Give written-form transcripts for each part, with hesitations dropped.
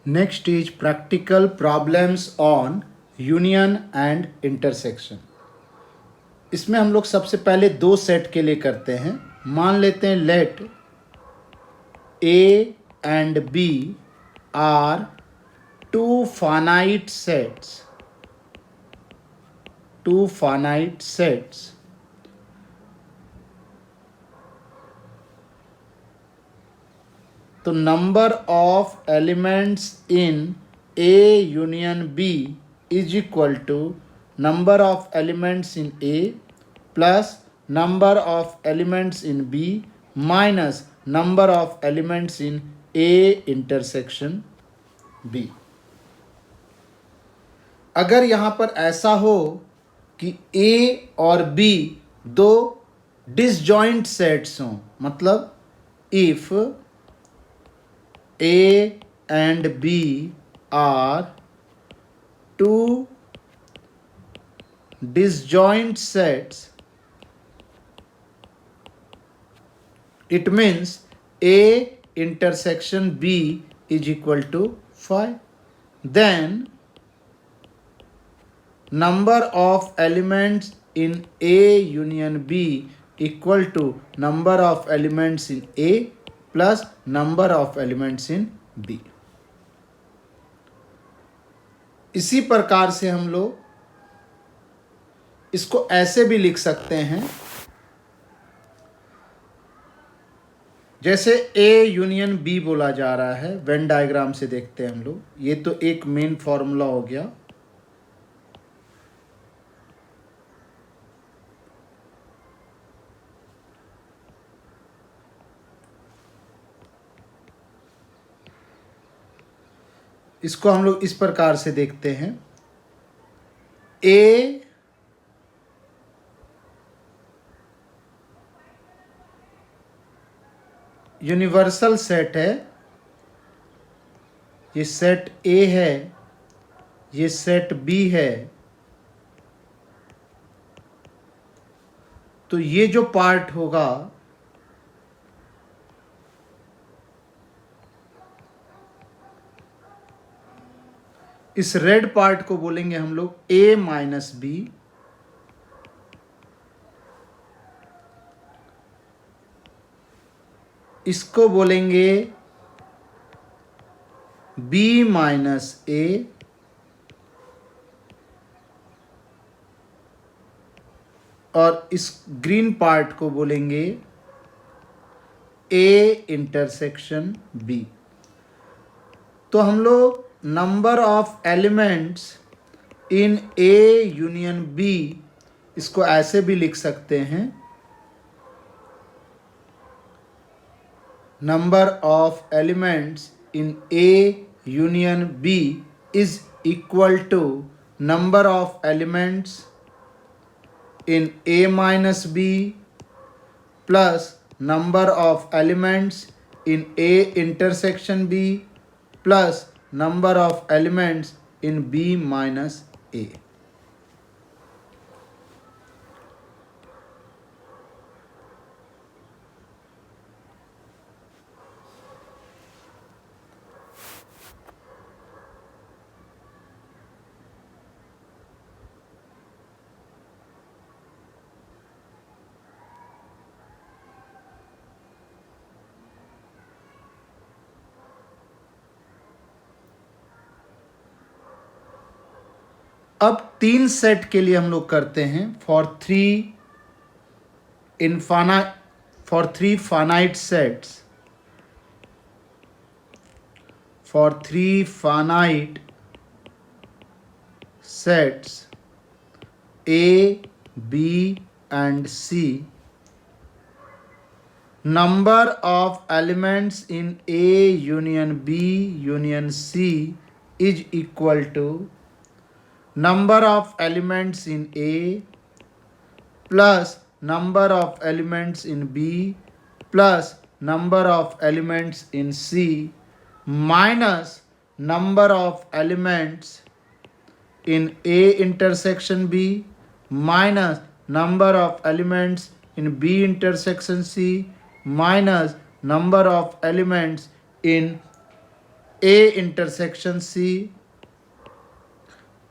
Next is practical problems on union and intersection. इसमें हम लोग सबसे पहले दो सेट के लिए करते हैं. मान लेते हैं late A and B are two finite sets. तो number of elements in A union B is equal to number of elements in A plus number of elements in B minus number of elements in A intersection B. अगर यहाँ पर ऐसा हो कि A और B दो disjoint sets हों, मतलब if A and B are two disjoint sets, it means A intersection B is equal to 5. Then number of elements in A union B equal to number of elements in A plus number of elements in B. इसी प्रकार से हम लोग इसको ऐसे भी लिख सकते हैं, जैसे A यूनियन B बोला जा रहा है. वेन डायग्राम से देखते हैं हम लोग. ये तो एक मेन फॉर्मूला हो गया. इसको हम लोग इस प्रकार से देखते हैं. A यूनिवर्सल सेट है, ये सेट A है, ये सेट B है. तो ये जो पार्ट होगा इस रेड पार्ट को बोलेंगे हम लोग A माइनस B. इसको बोलेंगे B माइनस A. और इस ग्रीन पार्ट को बोलेंगे A इंटरसेक्शन B. तो हम लोग number of elements in A union B इसको ऐसे भी लिख सकते हैं. Number of elements in A union B is equal to number of elements in A minus B plus number of elements in A intersection B plus number of elements in B minus A. अब तीन set के लिए हम लोग करते हैं. For three finite sets, for three finite sets A, B and C, number of elements in A union B union C is equal to number of elements in A plus number of elements in B plus number of elements in C minus number of elements in A intersection B minus number of elements in B intersection C minus number of elements in A intersection C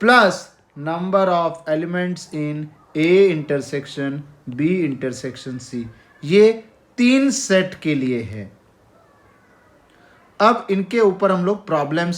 plus number of elements in A intersection B intersection C। ये 3 set के लिए है। अब इनके ऊपर हम लोग problems